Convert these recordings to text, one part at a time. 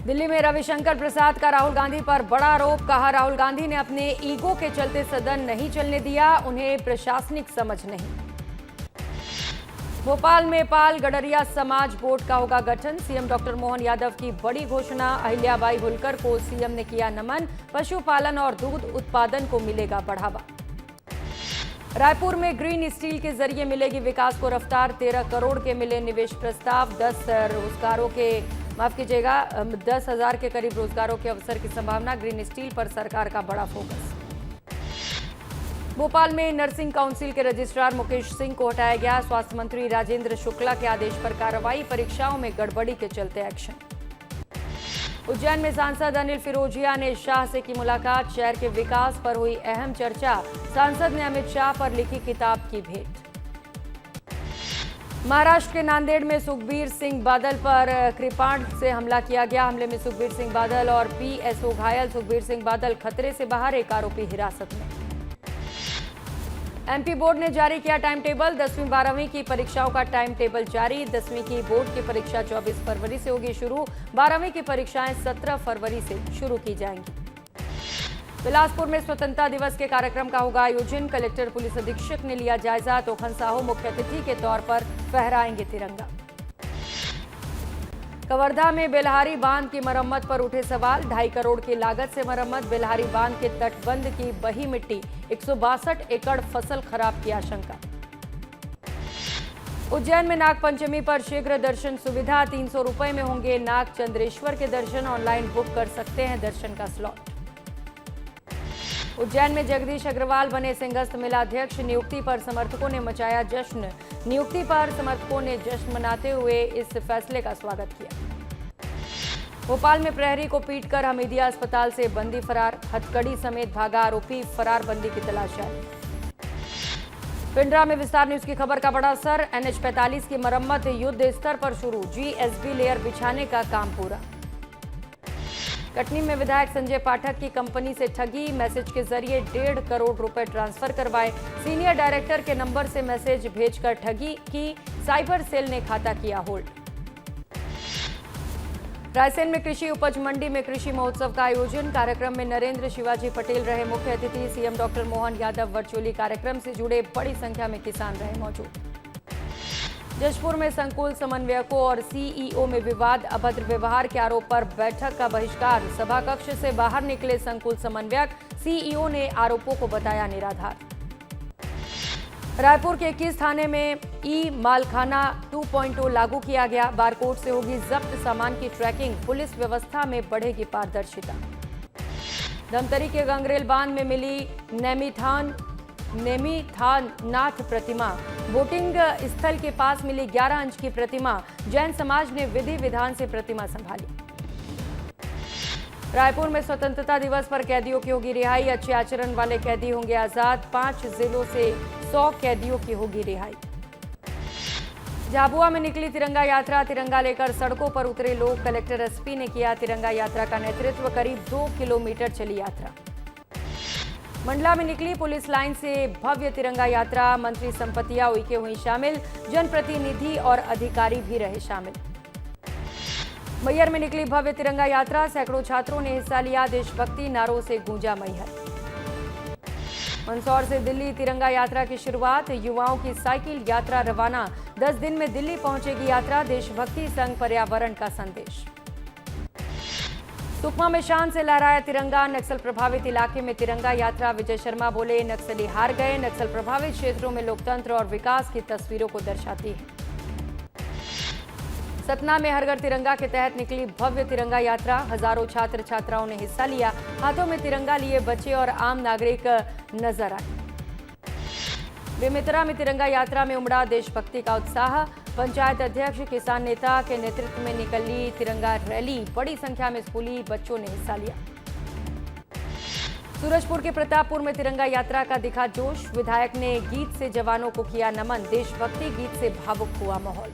दिल्ली में रविशंकर प्रसाद का राहुल गांधी पर बड़ा आरोप। कहा, राहुल गांधी ने अपने ईगो के चलते सदन नहीं चलने दिया, उन्हें प्रशासनिक समझ नहीं। भोपाल में पाल गडरिया समाज बोर्ड का होगा गठन। सीएम डॉक्टर मोहन यादव की बड़ी घोषणा। अहिल्याबाई होलकर को सीएम ने किया नमन। पशुपालन और दूध उत्पादन को मिलेगा बढ़ावा। रायपुर में ग्रीन स्टील के जरिए मिलेगी विकास को रफ्तार। 13 करोड़ के मिले निवेश प्रस्ताव। 10,000 के करीब रोजगारों के अवसर की संभावना। ग्रीन स्टील पर सरकार का बड़ा फोकस। भोपाल में नर्सिंग काउंसिल के रजिस्ट्रार मुकेश सिंह को हटाया गया। स्वास्थ्य मंत्री राजेंद्र शुक्ला के आदेश पर कार्रवाई। परीक्षाओं में गड़बड़ी के चलते एक्शन। उज्जैन में सांसद अनिल फिरोजिया ने शाह से की मुलाकात। शहर के विकास पर हुई अहम चर्चा। सांसद ने अमित शाह पर लिखी किताब की भेंट। महाराष्ट्र के नांदेड़ में सुखबीर सिंह बादल पर कृपाण से हमला किया गया। हमले में सुखबीर सिंह बादल और पीएसओ घायल। सुखबीर सिंह बादल खतरे से बाहर, एक आरोपी हिरासत में। एमपी बोर्ड ने जारी किया टाइम टेबल। 10वीं 12वीं की परीक्षाओं का टाइम टेबल जारी। 10वीं की बोर्ड की परीक्षा 24 फरवरी से होगी शुरू। 12वीं की परीक्षाएं 17 फरवरी से शुरू की जाएंगी। बिलासपुर में स्वतंत्रता दिवस के कार्यक्रम का होगा आयोजन। कलेक्टर पुलिस अधीक्षक ने लिया जायजा। तोखन साहू मुख्य अतिथि के तौर पर फहराएंगे तिरंगा। कवर्धा में बेलहारी बांध की मरम्मत पर उठे सवाल। 2.5 करोड़ की लागत से मरम्मत। बेलहारी बांध के तटबंध की बही मिट्टी। 162 एकड़ फसल खराब की आशंका। उज्जैन में नाग पंचमी पर शीघ्र दर्शन सुविधा। 300 रुपए में होंगे नाग चंद्रेश्वर के दर्शन। ऑनलाइन बुक कर सकते हैं दर्शन का स्लॉट। उज्जैन में जगदीश अग्रवाल बने सिंहस्थ मेला अध्यक्ष। नियुक्ति पर समर्थकों ने मचाया जश्न। नियुक्ति पर समर्थकों ने जश्न मनाते हुए इस फैसले का स्वागत किया। भोपाल में प्रहरी को पीटकर हमीदिया अस्पताल से बंदी फरार। हथकड़ी समेत भागा आरोपी। फरार बंदी की तलाश जारी। पिंडरा में विस्तार न्यूज की खबर का बड़ा असर। NH 45 की मरम्मत युद्ध स्तर पर शुरू। GSB लेयर बिछाने का काम पूरा। कटनी में विधायक संजय पाठक की कंपनी से ठगी। मैसेज के जरिए 1.5 करोड़ रुपए ट्रांसफर करवाए। सीनियर डायरेक्टर के नंबर से मैसेज भेजकर ठगी की। साइबर सेल ने खाता किया होल्ड। रायसेन में कृषि उपज मंडी में कृषि महोत्सव का आयोजन। कार्यक्रम में नरेंद्र शिवाजी पटेल रहे मुख्य अतिथि। CM doctor Mohan Yadav virtually कार्यक्रम से जुड़े। बड़ी संख्या में किसान रहे मौजूद। जशपुर में संकुल समन्वयकों और सीईओ में विवाद। अभद्र व्यवहार के आरोप पर बैठक का बहिष्कार। सभा कक्ष से बाहर निकले संकुल समन्वयक। सीईओ ने आरोपों को बताया निराधार। रायपुर के 21 थाने में ई मालखाना 2.0 लागू किया गया। बारकोड से होगी जब्त सामान की ट्रैकिंग। पुलिस व्यवस्था में बढ़ेगी पारदर्शिता। धमतरी के गंगरेल बांध में मिली नेमिथानाथ प्रतिमा। बोटिंग स्थल के पास मिली 11 इंच की प्रतिमा। जैन समाज ने विधि विधान से प्रतिमा संभाली। रायपुर में स्वतंत्रता दिवस पर कैदियों की होगी रिहाई। अच्छे आचरण वाले कैदी होंगे आजाद। 5 जिलों से 100 कैदियों की होगी रिहाई। झाबुआ में निकली तिरंगा यात्रा। तिरंगा लेकर सड़कों पर उतरे लोग। कलेक्टर एसपी ने किया तिरंगा यात्रा का नेतृत्व। करीब 2 किलोमीटर चली यात्रा। मंडला में निकली पुलिस लाइन से भव्य तिरंगा यात्रा। मंत्री संपतिया उइके हुई शामिल। जनप्रतिनिधि और अधिकारी भी रहे शामिल। मैहर में निकली भव्य तिरंगा यात्रा। सैकड़ों छात्रों ने हिस्सा लिया। देशभक्ति नारों से गूंजा मैहर। मंदसौर से दिल्ली तिरंगा यात्रा की शुरुआत। युवाओं की साइकिल यात्रा रवाना। 10 दिन में दिल्ली पहुंचेगी यात्रा। देशभक्ति संग पर्यावरण का संदेश। सुकमा में शान से लहराया तिरंगा। नक्सल प्रभावित इलाके में तिरंगा यात्रा। विजय शर्मा बोले, नक्सली हार गए। नक्सल प्रभावित क्षेत्रों में लोकतंत्र और विकास की तस्वीरों को दर्शाती है। सतना में हर घर तिरंगा के तहत निकली भव्य तिरंगा यात्रा। हजारों छात्र छात्राओं ने हिस्सा लिया। हाथों में तिरंगा लिए बच्चे और आम नागरिक नजर आए। बेमेतरा में तिरंगा यात्रा में उमड़ा देशभक्ति का उत्साह। पंचायत अध्यक्ष किसान नेता के नेतृत्व में निकली तिरंगा रैली। बड़ी संख्या में स्कूली बच्चों ने हिस्सा लिया। सूरजपुर के प्रतापपुर में तिरंगा यात्रा का दिखा जोश। विधायक ने गीत से जवानों को किया नमन। देशभक्ति गीत से भावुक हुआ माहौल।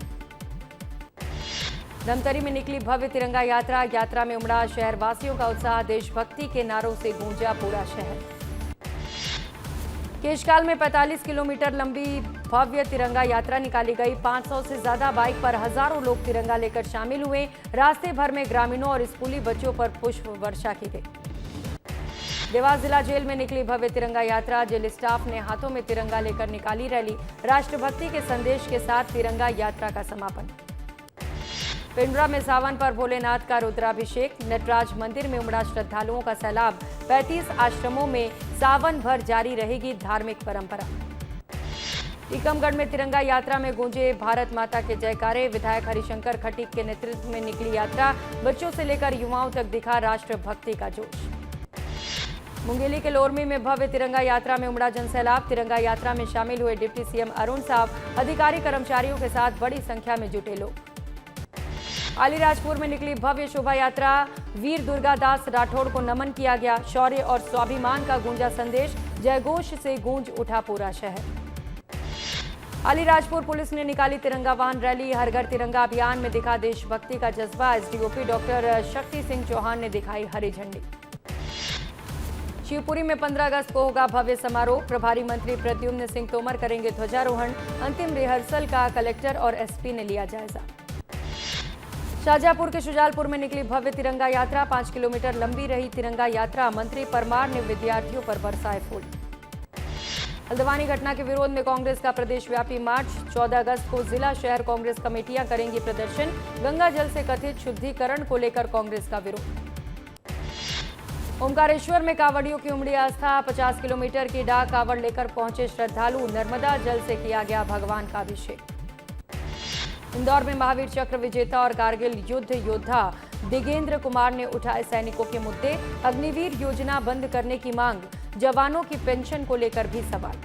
धमतरी में निकली भव्य तिरंगा यात्रा। यात्रा में उमड़ा शहरवासियों का उत्साह। देशभक्ति के नारों से गूंजा पूरा शहर। केशकाल में 45 किलोमीटर लंबी भव्य तिरंगा यात्रा निकाली गई। 500 से ज्यादा बाइक पर हजारों लोग तिरंगा लेकर शामिल हुए। रास्ते भर में ग्रामीणों और स्कूली बच्चों पर पुष्प वर्षा की गई। देवास जिला जेल में निकली भव्य तिरंगा यात्रा। जेल स्टाफ ने हाथों में तिरंगा लेकर निकाली रैली। राष्ट्रभक्ति के संदेश के साथ तिरंगा यात्रा का समापन। पिंडरा में सावन पर भोलेनाथ का रुद्राभिषेक। नटराज मंदिर में उमड़ा श्रद्धालुओं का सैलाब। 35 आश्रमों में सावन भर जारी रहेगी धार्मिक परंपरा। टीकमगढ़ में तिरंगा यात्रा में गूंजे भारत माता के जयकारे। विधायक हरिशंकर खटीक के नेतृत्व में निकली यात्रा। बच्चों से लेकर युवाओं तक दिखा राष्ट्रभक्ति का जोश। मुंगेली के लोरमी में भव्य तिरंगा यात्रा में उमड़ा जनसैलाब। तिरंगा यात्रा में शामिल हुए डिप्टी सीएम अरुण साव। अधिकारी कर्मचारियों के साथ बड़ी संख्या में जुटे लोग। अलीराजपुर में निकली भव्य शोभा यात्रा। वीर दुर्गादास राठौड़ को नमन किया गया। शौर्य और स्वाभिमान का गूंजा संदेश। जयघोष से गूंज उठा पूरा शहर। अलीराजपुर पुलिस ने निकाली तिरंगा वाहन रैली। हर घर तिरंगा अभियान में दिखा देशभक्ति का जज्बा। एसडीओपी डॉक्टर शक्ति सिंह चौहान ने दिखाई हरी झंडी। शिवपुरी में 15 अगस्त को होगा भव्य समारोह। प्रभारी मंत्री प्रद्युम्न सिंह तोमर करेंगे ध्वजारोहण। अंतिम रिहर्सल का कलेक्टर और एसपी ने लिया जायजा। शाहजहांपुर के शुजालपुर में निकली भव्य तिरंगा यात्रा। 5 किलोमीटर लंबी रही तिरंगा यात्रा। मंत्री परमार ने विद्यार्थियों पर बरसाए फूल। हल्द्वानी घटना के विरोध में कांग्रेस का प्रदेशव्यापी मार्च। 14 अगस्त को जिला शहर कांग्रेस कमेटियां करेंगी प्रदर्शन। गंगा जल से कथित शुद्धिकरण को लेकर कांग्रेस का विरोध। ओमकारेश्वर में कांवड़ियों की उमड़ी आस्था। 50 किलोमीटर की डाक कांवड़ लेकर पहुंचे श्रद्धालु। नर्मदा जल से किया गया भगवान का अभिषेक। इंदौर में महावीर चक्र विजेता और कारगिल युद्ध योद्धा दिगेंद्र कुमार ने उठाए सैनिकों के मुद्दे। अग्निवीर योजना बंद करने की मांग। जवानों की पेंशन को लेकर भी सवाल।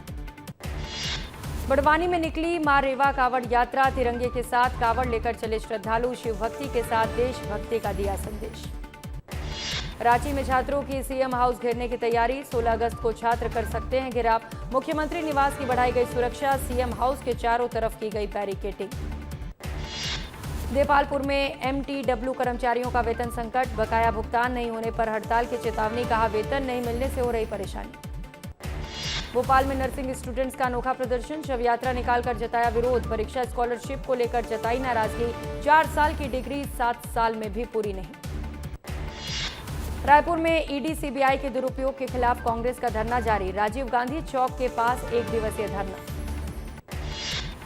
बड़वानी में निकली मां रेवा कांवड़ यात्रा। तिरंगे के साथ कांवड़ लेकर चले श्रद्धालु। शिवभक्ति के साथ देशभक्ति का दिया संदेश। रांची में छात्रों की सीएम हाउस घेरने की तैयारी। 16 अगस्त को छात्र कर सकते हैं घेराव। मुख्यमंत्री निवास की बढ़ाई गई सुरक्षा। सीएम हाउस के चारों तरफ की गई बैरिकेडिंग। देपालपुर में एमटीडब्ल्यू कर्मचारियों का वेतन संकट। बकाया भुगतान नहीं होने पर हड़ताल की चेतावनी। कहा वेतन नहीं मिलने से हो रही परेशानी। भोपाल में नर्सिंग स्टूडेंट्स का अनोखा प्रदर्शन। शव यात्रा निकालकर जताया विरोध। परीक्षा स्कॉलरशिप को लेकर जताई नाराजगी। 4 साल की डिग्री 7 साल में भी पूरी नहीं। रायपुर में ईडी सीबीआई के दुरुपयोग के खिलाफ कांग्रेस का धरना जारी। राजीव गांधी चौक के पास 1 दिवसीय धरना।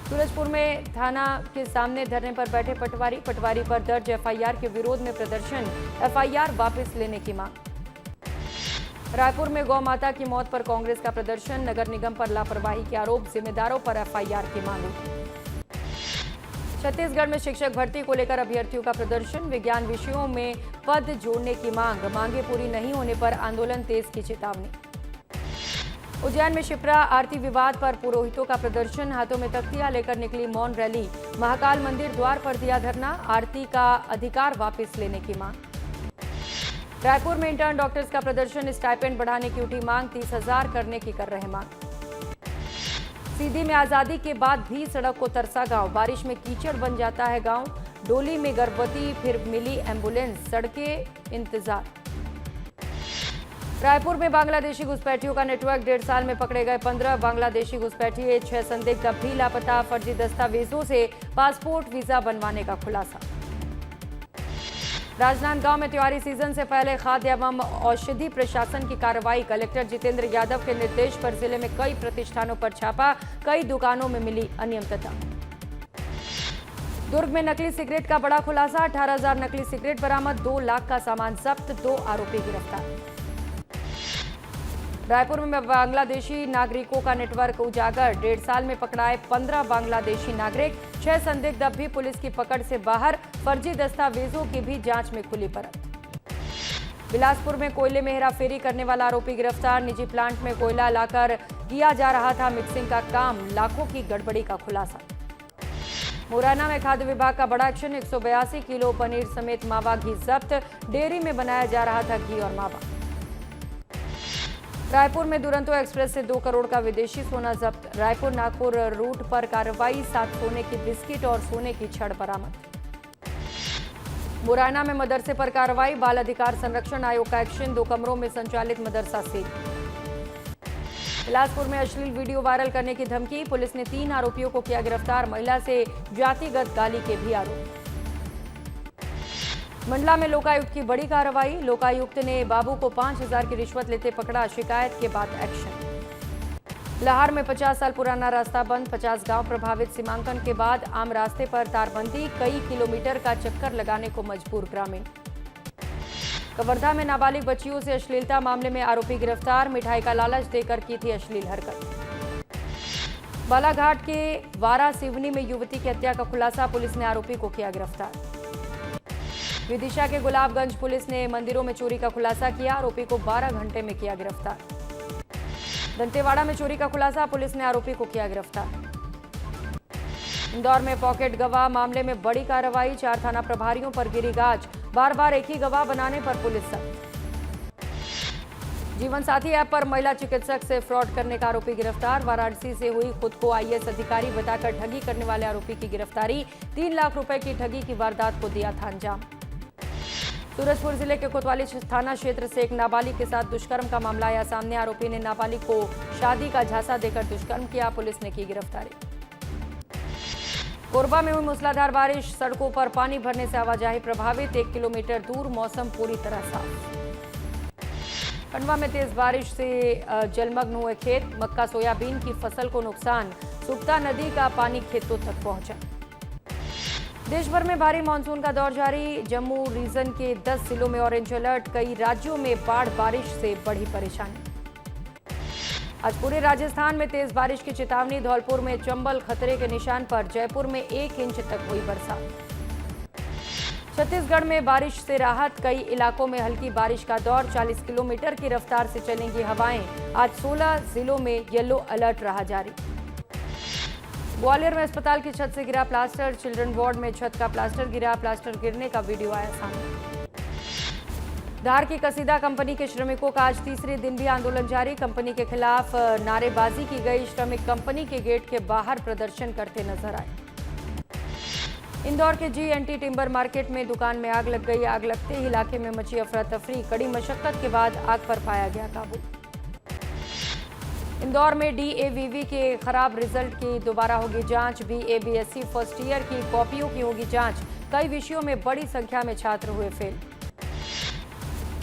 सूरजपुर में थाना के सामने धरने पर बैठे पटवारी पर दर्ज एफआईआर के विरोध में प्रदर्शन। एफआईआर वापस लेने की मांग। रायपुर में गौ माता की मौत पर कांग्रेस का प्रदर्शन। नगर निगम पर लापरवाही के आरोप। जिम्मेदारों पर एफआईआर की मांग उठी। छत्तीसगढ़ में शिक्षक भर्ती को लेकर अभ्यर्थियों का प्रदर्शन। विज्ञान विषयों में पद जोड़ने की मांग। मांगे पूरी नहीं होने पर आंदोलन तेज की चेतावनी। उज्जैन में शिप्रा आरती विवाद पर पुरोहितों का प्रदर्शन। हाथों में तख्तियां लेकर निकली मौन रैली। महाकाल मंदिर द्वार पर दिया धरना। आरती का अधिकार वापस लेने की मांग। रायपुर में इंटर्न डॉक्टर्स का प्रदर्शन। स्टाइपेंड बढ़ाने की उठी मांग। 30,000 करने की कर रहे मांग। सीधी में आजादी के बाद भी सड़क को तरसा गांव। बारिश में कीचड़ बन जाता है गांव। डोली में गर्भवती फिर मिली एम्बुलेंस। सड़कें इंतजार। रायपुर में बांग्लादेशी घुसपैठियों का नेटवर्क। 1.5 साल में पकड़े गए 15 बांग्लादेशी घुसपैठिए। 6 संदिग्ध अब भी लापता। फर्जी दस्तावेजों से पासपोर्ट वीजा बनवाने का खुलासा। राजनांदगांव में त्योहारी सीजन से पहले खाद्य एवं औषधि प्रशासन की कार्रवाई। कलेक्टर जितेंद्र यादव के निर्देश पर जिले में कई प्रतिष्ठानों पर छापा। कई दुकानों में मिली अनियमितता। दुर्ग में नकली सिगरेट का बड़ा खुलासा। 18,000 नकली सिगरेट बरामद। 2 लाख का सामान जब्त। 2 आरोपी गिरफ्तार। रायपुर में बांग्लादेशी नागरिकों का नेटवर्क उजागर। 1.5 साल में पकड़ाए 15 बांग्लादेशी नागरिक। 6 संदिग्ध अब भी पुलिस की पकड़ से बाहर। फर्जी दस्तावेजों की भी जांच में खुली परत। बिलासपुर में कोयले में हेराफेरी करने वाला आरोपी गिरफ्तार। निजी प्लांट में कोयला लाकर किया जा रहा था मिक्सिंग का काम। लाखों की गड़बड़ी का खुलासा। मुरैना में खाद्य विभाग का बड़ा एक्शन। 182 किलो पनीर समेत मावा घी जब्त। डेयरी में बनाया जा रहा था घी और मावा। रायपुर में दुरंतो एक्सप्रेस से 2 करोड़ का विदेशी सोना जब्त। रायपुर नागपुर रूट पर कार्रवाई। 7 सोने की बिस्किट और सोने की छड़ बरामद। मुरैना में मदरसे पर कार्रवाई। बाल अधिकार संरक्षण आयोग का एक्शन। 2 कमरों में संचालित मदरसा सील। बिलासपुर में अश्लील वीडियो वायरल करने की धमकी, पुलिस ने 3 आरोपियों को किया गिरफ्तार, महिला से जातिगत गाली के भी आरोप। मंडला में लोकायुक्त की बड़ी कार्रवाई, लोकायुक्त ने बाबू को 5,000 की रिश्वत लेते पकड़ा, शिकायत के बाद एक्शन। लाहौर में 50 साल पुराना रास्ता बंद, 50 गांव प्रभावित, सीमांकन के बाद आम रास्ते पर तारबंदी, कई किलोमीटर का चक्कर लगाने को मजबूर ग्रामीण। कवर्धा में नाबालिग बच्चियों से अश्लीलता मामले में आरोपी गिरफ्तार, मिठाई का लालच देकर की थी अश्लील हरकत। बालाघाट के वारा सिवनी में युवती की हत्या का खुलासा, पुलिस ने आरोपी को किया गिरफ्तार। विदिशा के गुलाबगंज पुलिस ने मंदिरों में चोरी का खुलासा किया, आरोपी को 12 घंटे में किया गिरफ्तार। दंतेवाड़ा में चोरी का खुलासा, पुलिस ने आरोपी को किया गिरफ्तार। इंदौर में पॉकेट गवाह मामले में बड़ी कार्रवाई, 4 थाना प्रभारियों पर गिरी गाज, बार बार एक ही गवाह बनाने पर पुलिस सख्त। जीवन साथी ऐप पर महिला चिकित्सक से फ्रॉड करने का आरोपी गिरफ्तार, वाराणसी से हुई खुद को आईएएस अधिकारी बताकर ठगी करने वाले आरोपी की गिरफ्तारी, 3 लाख रुपए की ठगी की वारदात को दिया था अंजाम। सूरजपुर जिले के कोतवाली थाना क्षेत्र से एक नाबालिग के साथ दुष्कर्म का मामला आया सामने, आरोपी ने नाबालिग को शादी का झांसा देकर दुष्कर्म किया, पुलिस ने की गिरफ्तारी। कोरबा में हुई मूसलाधार बारिश, सड़कों पर पानी भरने से आवाजाही प्रभावित, 1 किलोमीटर दूर मौसम पूरी तरह साफ। खंडवा में तेज बारिश से जलमग्न हुए खेत, मक्का सोयाबीन की फसल को नुकसान, सुक्ता नदी का पानी खेतों तक पहुंचा। देश भर में भारी मानसून का दौर जारी, जम्मू रीजन के 10 जिलों में ऑरेंज अलर्ट, कई राज्यों में बाढ़ बारिश से बढ़ी परेशानी। आज पूरे राजस्थान में तेज बारिश की चेतावनी, धौलपुर में चंबल खतरे के निशान पर, जयपुर में 1 इंच तक हुई बरसात। छत्तीसगढ़ में बारिश से राहत, कई इलाकों में हल्की बारिश का दौर, 40 किलोमीटर की रफ्तार से चलेंगी हवाएं, आज 16 जिलों में येलो अलर्ट रहा जारी। ग्वालियर में अस्पताल की छत से गिरा प्लास्टर, चिल्ड्रन वार्ड में छत का प्लास्टर गिरा, प्लास्टर गिरने का वीडियो आया सामने। धार की कसीदा कंपनी के श्रमिकों का आज तीसरे दिन भी आंदोलन जारी, कंपनी के खिलाफ नारेबाजी की गई, श्रमिक कंपनी के गेट के बाहर प्रदर्शन करते नजर आए। इंदौर के जीएनटी टिम्बर मार्केट में दुकान में आग लग गई, आग लगते ही इलाके में मची अफरा तफरी, कड़ी मशक्कत के बाद आग पर पाया गया काबू। इंदौर में डीएवीवी के खराब रिजल्ट की दोबारा होगी जांच, बीए-बीएससी फर्स्ट ईयर की कॉपियों की होगी जांच, कई विषयों में बड़ी संख्या में छात्र हुए फेल।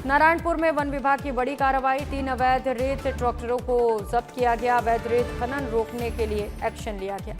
नारायणपुर में वन विभाग की बड़ी कार्रवाई, 3 अवैध रेत ट्रैक्टरों को जब्त किया गया, अवैध रेत खनन रोकने के लिए एक्शन लिया गया।